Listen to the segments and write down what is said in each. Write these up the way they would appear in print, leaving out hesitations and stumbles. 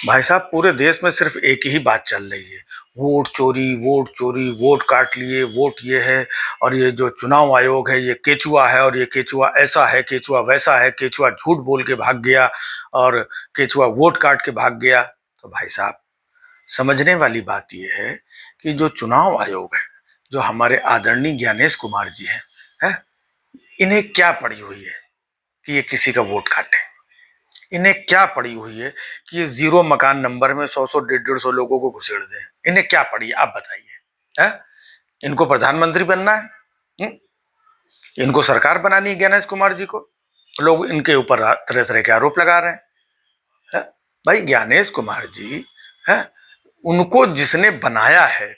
भाई साहब, पूरे देश में सिर्फ एक ही बात चल रही है, वोट चोरी, वोट चोरी, वोट काट लिए, वोट ये है। और ये जो चुनाव आयोग है ये केचुआ है, और ये केचुआ ऐसा है, केचुआ वैसा है, केचुआ झूठ बोल के भाग गया, और केचुआ वोट काट के भाग गया। तो भाई साहब, समझने वाली बात यह है कि जो चुनाव आयोग है, जो हमारे आदरणीय ज्ञानेश कुमार जी हैं, इन्हें क्या पड़ी हुई है कि ये किसी का वोट काटे? इन्हें क्या पड़ी हुई है कि ये जीरो मकान नंबर में 100 150 लोगों को घुसेड़ दें? इन्हें क्या पड़ी है, आप बताइए। है, इनको प्रधानमंत्री बनना है? इनको सरकार बनानी है ज्ञानेश कुमार जी को? लोग इनके ऊपर तरह तरह के आरोप लगा रहे हैं। है? भाई ज्ञानेश कुमार जी है, उनको जिसने बनाया है,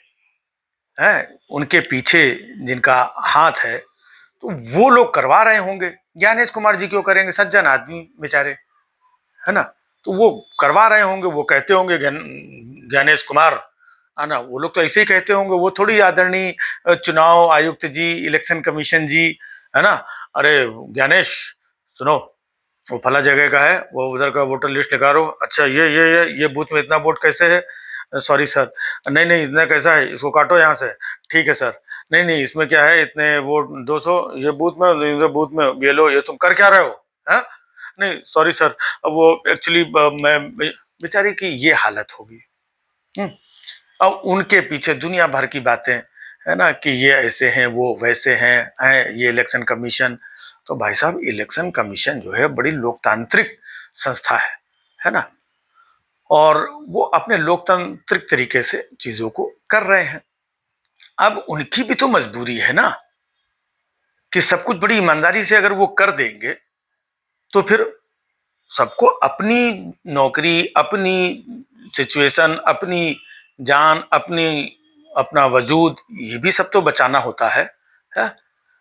उनके पीछे जिनका हाथ है, तो वो लोग करवा रहे होंगे। ज्ञानेश कुमार जी क्यों करेंगे? सज्जन आदमी बेचारे, है ना? तो वो करवा रहे होंगे, वो कहते होंगे ज्ञानेश कुमार, है ना? वो लोग तो ऐसे ही कहते होंगे, वो थोड़ी आदरणीय चुनाव आयुक्त जी, इलेक्शन कमीशन जी, है ना? अरे ज्ञानेश, सुनो, वो फला जगह का है, वो उधर का वोटर लिस्ट निकालो। अच्छा, ये बूथ में इतना वोट कैसे है? सॉरी सर, नहीं नहीं, इतना कैसा है, इसको काटो यहाँ से। ठीक है सर। नहीं नहीं, इसमें क्या है, इतने वोट 200, ये बूथ में, ये बूथ में, ये लो, ये तुम कर क्या रहे हो? है? नहीं सॉरी सर, अब वो एक्चुअली मैं, बेचारे की ये हालत होगी। अब उनके पीछे दुनिया भर की बातें, है ना, कि ये ऐसे हैं, वो वैसे हैं, ये इलेक्शन कमीशन। तो भाई साहब, इलेक्शन कमीशन जो है बड़ी लोकतांत्रिक संस्था है ना? और वो अपने लोकतांत्रिक तरीके से चीजों को कर रहे हैं। अब उनकी भी तो मजबूरी है ना, कि सब कुछ बड़ी ईमानदारी से अगर वो कर देंगे, तो फिर सबको अपनी नौकरी, अपनी सिचुएशन, अपनी जान, अपना वजूद, ये भी सब तो बचाना होता है?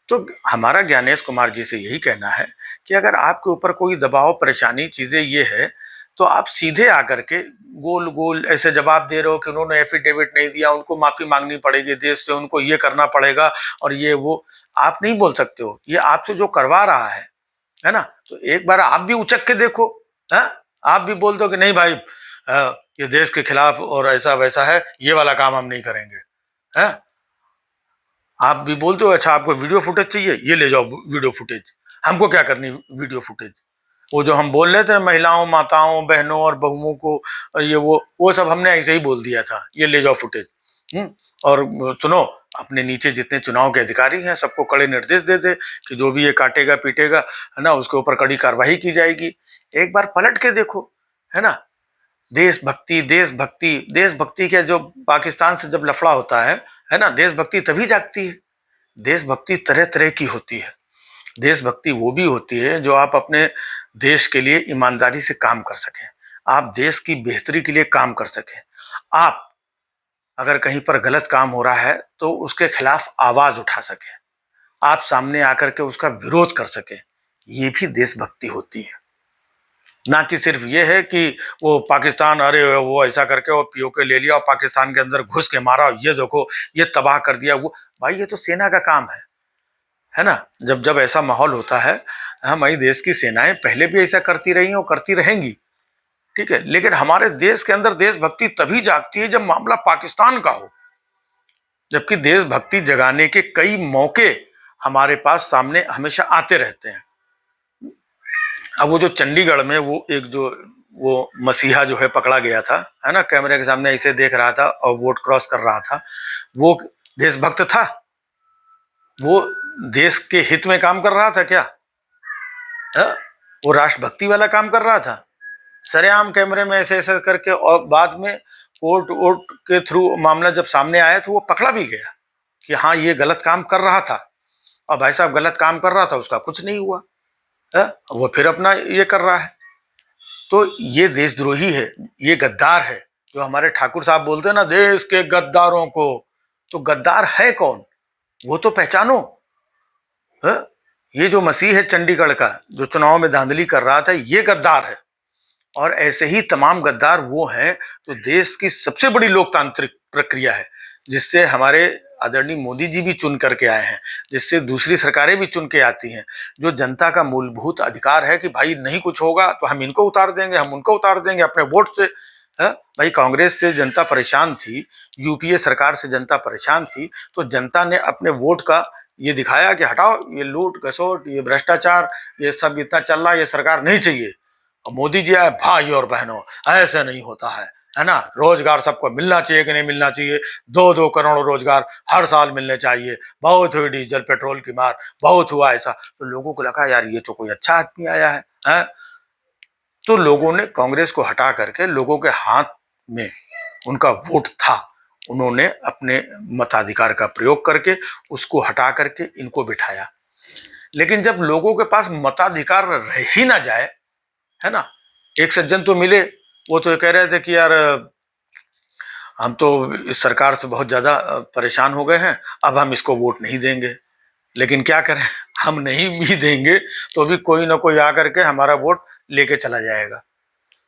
तो हमारा ज्ञानेश कुमार जी से यही कहना है कि अगर आपके ऊपर कोई दबाव, परेशानी, चीजें ये है, तो आप सीधे आकर के गोल गोल ऐसे जवाब दे रहे हो कि उन्होंने एफिडेविट नहीं दिया, उनको माफी मांगनी पड़ेगी देश से, उनको ये करना पड़ेगा, और ये वो। आप नहीं बोल सकते हो, ये आपसे जो करवा रहा है ना? तो एक बार आप भी उचक के देखो। है? आप भी बोल दो कि नहीं भाई, ये देश के खिलाफ और ऐसा वैसा है, ये वाला काम हम नहीं करेंगे। है? आप भी बोलते हो, अच्छा आपको वीडियो फुटेज चाहिए, ये ले जाओ वीडियो फुटेज। हमको क्या करनी वीडियो फुटेज? वो जो हम बोल रहे थे महिलाओं, माताओं, बहनों और बहुओं को, ये वो सब हमने ऐसे ही बोल दिया था, ये ले जाओ फुटेज। और सुनो, अपने नीचे जितने चुनाव के अधिकारी हैं सबको कड़े निर्देश दे दे कि जो भी ये काटेगा पीटेगा, है ना, उसके ऊपर कड़ी कार्रवाई की जाएगी। एक बार पलट के देखो, है ना? देशभक्ति, देशभक्ति, देशभक्ति के जो पाकिस्तान से जब लफड़ा होता है ना, देशभक्ति तभी जागती है। देशभक्ति तरह तरह की होती है। देशभक्ति वो भी होती है जो आप अपने देश के लिए ईमानदारी से काम कर सकें, आप देश की बेहतरी के लिए काम कर सकें। आप अगर कहीं पर गलत काम हो रहा है तो उसके खिलाफ आवाज उठा सकें, आप सामने आकर के उसका विरोध कर सकें। ये भी देशभक्ति होती है। ना कि सिर्फ ये है कि वो पाकिस्तान, अरे वो ऐसा करके वो पीओके ले लिया और पाकिस्तान के अंदर घुस के मारा, ये देखो ये तबाह कर दिया। वो भाई, ये तो सेना का काम है ना? जब जब ऐसा माहौल होता है, हमारी देश की सेनाएं पहले भी ऐसा करती रही और करती रहेंगी, ठीक है, लेकिन हमारे देश के अंदर देशभक्ति तभी जागती है जब मामला पाकिस्तान का हो, जबकि देशभक्ति जगाने के कई मौके हमारे पास सामने हमेशा आते रहते हैं। अब वो जो चंडीगढ़ में वो एक जो वो मसीहा जो है पकड़ा गया था, है ना, कैमरे के सामने ऐसे देख रहा था और वोट क्रॉस कर रहा था, वो देशभक्त था? वो देश के हित में काम कर रहा था क्या? है? वो राष्ट्रभक्ति वाला काम कर रहा था? सरेआम कैमरे में ऐसे ऐसे करके, और बाद में कोर्ट वोट के थ्रू मामला जब सामने आया तो वो पकड़ा भी गया कि हाँ ये गलत काम कर रहा था। और भाई साहब, गलत काम कर रहा था, उसका कुछ नहीं हुआ है? वो फिर अपना ये कर रहा है। तो ये देशद्रोही है, ये गद्दार है। जो हमारे ठाकुर साहब बोलते हैं ना, देश के गद्दारों को, तो गद्दार है कौन, वो तो पहचानो। है? ये जो मसीह है चंडीगढ़ का, जो चुनाव में धांधली कर रहा था, ये गद्दार है। और ऐसे ही तमाम गद्दार वो हैं। तो देश की सबसे बड़ी लोकतांत्रिक प्रक्रिया है, जिससे हमारे आदरणीय मोदी जी भी चुन करके आए हैं, जिससे दूसरी सरकारें भी चुन के आती हैं, जो जनता का मूलभूत अधिकार है कि भाई नहीं कुछ होगा तो हम इनको उतार देंगे, हम उनको उतार देंगे अपने वोट से। है भाई, कांग्रेस से जनता परेशान थी, यूपीए सरकार से जनता परेशान थी, तो जनता ने अपने वोट का ये दिखाया कि हटाओ ये लूट घसोट, ये भ्रष्टाचार, ये सब इतना चल रहा है, ये सरकार नहीं चाहिए। और मोदी जी आए, भाई और बहनों ऐसे नहीं होता है ना, रोजगार सबको मिलना चाहिए कि नहीं मिलना चाहिए, 2-2 करोड़ रोजगार हर साल मिलने चाहिए, बहुत हुई डीजल पेट्रोल की मार, बहुत हुआ ऐसा। तो लोगों को लगा यार ये तो कोई अच्छा आदमी आया है? तो लोगों ने कांग्रेस को हटा करके, लोगों के हाथ में उनका वोट था, उन्होंने अपने मताधिकार का प्रयोग करके उसको हटा करके इनको बिठाया। लेकिन जब लोगों के पास मताधिकार रह ही ना जाए, है ना, एक सज्जन तो मिले, वो तो कह रहे थे कि यार हम तो इस सरकार से बहुत ज्यादा परेशान हो गए हैं, अब हम इसको वोट नहीं देंगे। लेकिन क्या करें, हम नहीं भी देंगे तो भी कोई ना कोई आकर के हमारा वोट लेके चला जाएगा।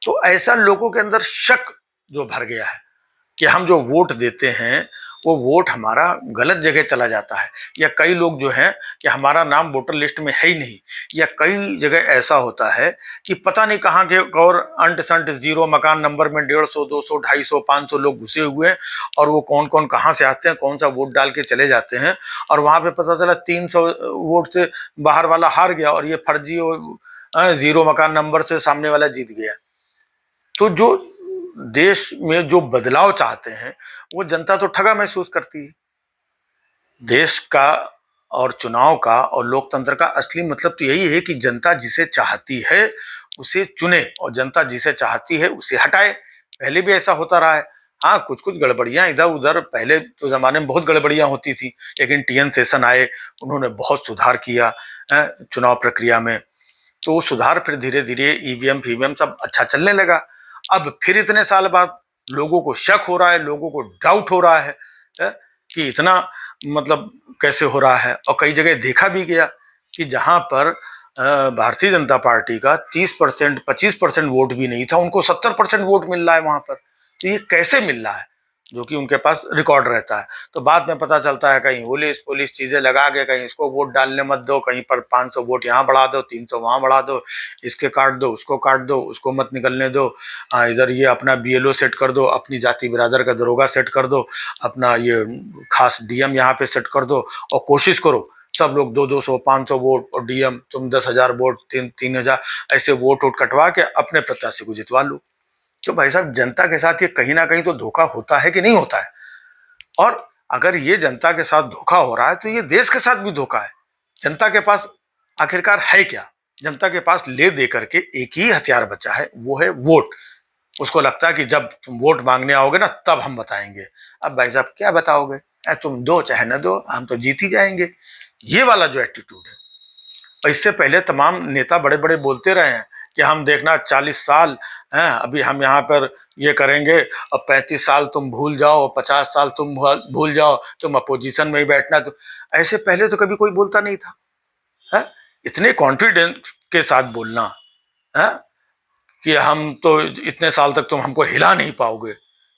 तो ऐसा लोगों के अंदर शक जो भर गया है कि हम जो वोट देते हैं वो वोट हमारा गलत जगह चला जाता है, या कई लोग जो हैं कि हमारा नाम वोटर लिस्ट में है ही नहीं, या कई जगह ऐसा होता है कि पता नहीं कहाँ के और अंट संट जीरो मकान नंबर में 150, 200, 250, 500 लोग घुसे हुए हैं, और वो कौन कौन कहाँ से आते हैं, कौन सा वोट डाल के चले जाते हैं, और वहां पे पता चला 300 वोट से बाहर वाला हार गया और ये फर्जी जीरो मकान नंबर से सामने वाला जीत गया। तो जो देश में जो बदलाव चाहते हैं वो जनता तो ठगा महसूस करती है। देश का और चुनाव का और लोकतंत्र का असली मतलब तो यही है कि जनता जिसे चाहती है उसे चुने और जनता जिसे चाहती है उसे हटाए। पहले भी ऐसा होता रहा है। हाँ, कुछ कुछ गड़बड़ियां इधर उधर पहले तो जमाने में बहुत गड़बड़ियां होती थी, लेकिन टीएन शेषन आए, उन्होंने बहुत सुधार किया चुनाव प्रक्रिया में। तो वो सुधार फिर धीरे धीरे ईवीएम फीवीएम सब अच्छा चलने लगा। अब फिर इतने साल बाद लोगों को शक हो रहा है, लोगों को डाउट हो रहा है कि इतना मतलब कैसे हो रहा है। और कई जगह देखा भी गया कि जहां पर भारतीय जनता पार्टी का 30%, 25% वोट भी नहीं था, उनको 70% वोट मिल रहा है वहां पर। तो ये कैसे मिल रहा है, जो कि उनके पास रिकॉर्ड रहता है। तो बाद में पता चलता है कहीं पुलिस पुलिस चीजें लगा के कहीं इसको वोट डालने मत दो, कहीं पर 500 वोट यहाँ बढ़ा दो, 300 वहां बढ़ा दो, इसके काट दो, उसको काट दो, उसको मत निकलने दो, इधर ये अपना बीएलओ सेट कर दो, अपनी जाति बिरादर का दरोगा सेट कर दो, अपना ये खास डीएम यहाँ पे सेट कर दो, और कोशिश करो सब लोग 200, 500 वोट, और डीएम तुम 10,000 वोट, 3,000 ऐसे वोट कटवा के अपने प्रत्याशी को जितवा लो। तो भाई साहब, जनता के साथ ये कहीं ना कहीं तो धोखा होता है कि नहीं होता है? और अगर ये जनता के साथ धोखा हो रहा है तो ये देश के साथ भी धोखा है। जनता के पास आखिरकार है क्या? जनता के पास ले दे करके एक ही हथियार बचा है, वो है वोट। उसको लगता है कि जब तुम वोट मांगने आओगे ना तब हम बताएंगे। अब भाई साहब क्या बताओगे? तुम दो चाहे न दो, हम तो जीत ही जाएंगे। ये वाला जो एटीट्यूड है, इससे पहले तमाम नेता बड़े बड़े बोलते रहे हैं कि हम देखना 40 साल हैं, अभी हम यहाँ पर ये करेंगे, अब 35 साल तुम भूल जाओ, 50 साल तुम भूल जाओ, तुम अपोजिशन में ही बैठना। तो ऐसे पहले तो कभी कोई बोलता नहीं था है? इतने कॉन्फिडेंस के साथ बोलना है कि हम तो इतने साल तक तुम हमको हिला नहीं पाओगे,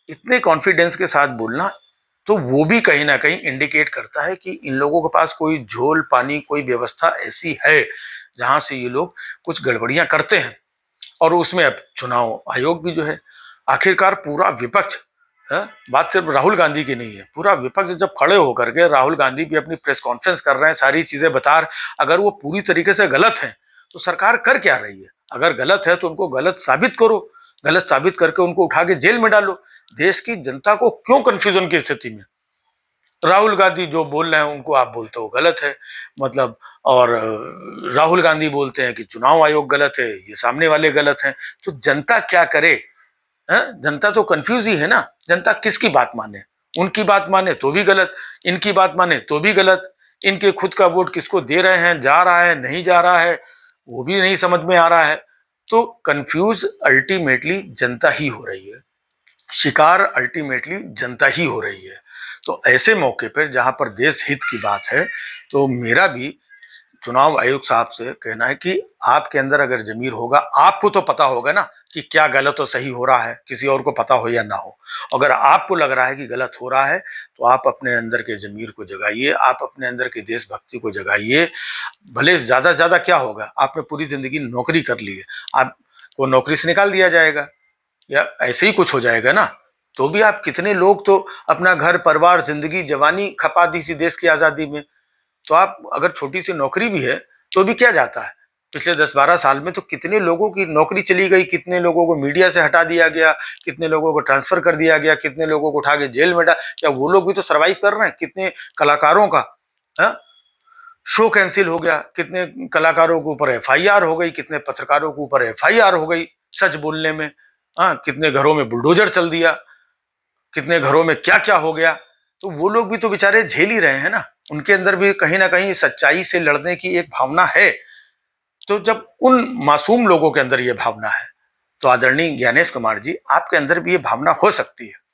इतने कॉन्फिडेंस के साथ बोलना, तो वो भी कहीं ना कहीं इंडिकेट करता है कि इन लोगों के पास कोई झोल पानी, कोई व्यवस्था ऐसी है जहां से ये लोग कुछ गड़बड़ियां करते हैं। और उसमें अब चुनाव आयोग भी जो है, आखिरकार पूरा विपक्ष है, बात सिर्फ राहुल गांधी की नहीं है, पूरा विपक्ष जब खड़े होकर के, राहुल गांधी भी अपनी प्रेस कॉन्फ्रेंस कर रहे हैं, सारी चीजें बता रहे, अगर वो पूरी तरीके से गलत है तो सरकार कर क्या रही है? अगर गलत है तो उनको गलत साबित करो, गलत साबित करके उनको उठा के जेल में डालो। देश की जनता को क्यों कंफ्यूजन की स्थिति में? राहुल गांधी जो बोल रहे हैं उनको आप बोलते हो गलत है, मतलब, और राहुल गांधी बोलते हैं कि चुनाव आयोग गलत है, ये सामने वाले गलत हैं। तो जनता क्या करे? जनता तो कंफ्यूज ही है ना। जनता किसकी बात माने? उनकी बात माने तो भी गलत, इनकी बात माने तो भी गलत, इनके खुद का वोट किसको दे रहे हैं, जा रहा है नहीं जा रहा है, वो भी नहीं समझ में आ रहा है। तो कंफ्यूज अल्टीमेटली जनता ही हो रही है, शिकार अल्टीमेटली जनता ही हो रही है। तो ऐसे मौके पर जहां पर देश हित की बात है, तो मेरा भी चुनाव आयोग साहब से कहना है कि आपके अंदर अगर जमीर होगा, आपको तो पता होगा ना कि क्या गलत और सही हो रहा है, किसी और को पता हो या ना हो। अगर आपको लग रहा है कि गलत हो रहा है तो आप अपने अंदर के जमीर को जगाइए, आप अपने अंदर की देशभक्ति को जगाइए। भले ज्यादा से ज्यादा क्या होगा, आपने पूरी जिंदगी नौकरी कर ली है, आपको नौकरी से निकाल दिया जाएगा, या ऐसे ही कुछ हो जाएगा ना, तो भी आप कितने लोग तो अपना घर परिवार जिंदगी जवानी खपा दी थी देश की आजादी में। तो आप अगर छोटी सी नौकरी भी है तो भी क्या जाता है, पिछले 10-12 साल में तो कितने लोगों की नौकरी चली गई, कितने लोगों को मीडिया से हटा दिया गया, कितने लोगों को ट्रांसफर कर दिया गया, कितने लोगों को उठा के जेल में डाल, क्या वो लोग भी तो सर्वाइव कर रहे हैं, कितने कलाकारों का हा? शो कैंसिल हो गया, कितने कलाकारों के ऊपर एफआईआर हो गई, कितने पत्रकारों के ऊपर एफआईआर हो गई सच बोलने में। हाँ, कितने घरों में बुलडोजर चल दिया, कितने घरों में क्या क्या हो गया। तो वो लोग भी तो बेचारे झेल ही रहे हैं ना, उनके अंदर भी कहीं ना कहीं सच्चाई से लड़ने की एक भावना है। तो जब उन मासूम लोगों के अंदर ये भावना है, तो आदरणीय ज्ञानेश कुमार जी, आपके अंदर भी ये भावना हो सकती है।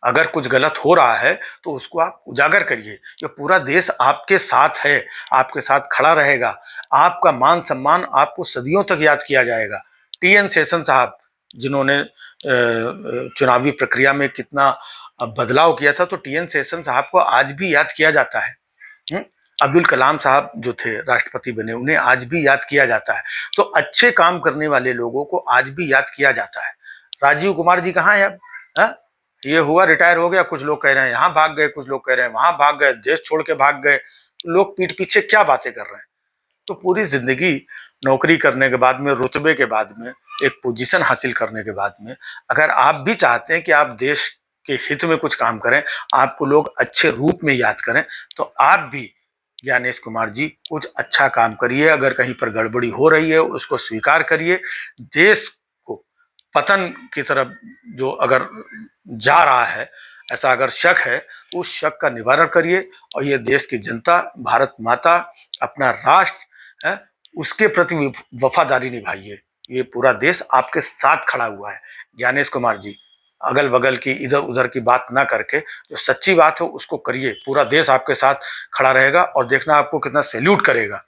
अगर कुछ गलत हो रहा है तो उसको आप उजागर करिए। ये पूरा देश आपके साथ है, आपके साथ खड़ा रहेगा। आपका मान सम्मान आपको सदियों तक याद किया जाएगा। टीएन शेषन साहब, जिन्होंने चुनावी प्रक्रिया में कितना बदलाव किया था, तो टीएन शेषन साहब को आज भी याद किया जाता है। अब्दुल कलाम साहब जो थे राष्ट्रपति बने, उन्हें आज भी याद किया जाता है। तो अच्छे काम करने वाले लोगों को आज भी याद किया जाता है। राजीव कुमार जी कहाँ है अब? हा? ये हुआ रिटायर हो गया, कुछ लोग कह रहे हैं यहाँ भाग गए, कुछ लोग कह रहे हैं वहां भाग गए, देश छोड़ के भाग गए। लोग पीठ पीछे क्या बातें कर रहे हैं। तो पूरी जिंदगी नौकरी करने के बाद में, रुतबे के बाद में, एक पोजीशन हासिल करने के बाद में, अगर आप भी चाहते हैं कि आप देश के हित में कुछ काम करें, आपको लोग अच्छे रूप में याद करें, तो आप भी ज्ञानेश कुमार जी कुछ अच्छा काम करिए। अगर कहीं पर गड़बड़ी हो रही है उसको स्वीकार करिए। देश को पतन की तरफ जो अगर जा रहा है, ऐसा अगर शक है, उस शक का निवारण करिए। और ये देश की जनता, भारत माता, अपना राष्ट्र है, उसके प्रति वफादारी निभाइए। ये पूरा देश आपके साथ खड़ा हुआ है। ज्ञानेश कुमार जी, अगल बगल की इधर उधर की बात ना करके जो सच्ची बात हो उसको करिए। पूरा देश आपके साथ खड़ा रहेगा और देखना आपको कितना सैल्यूट करेगा।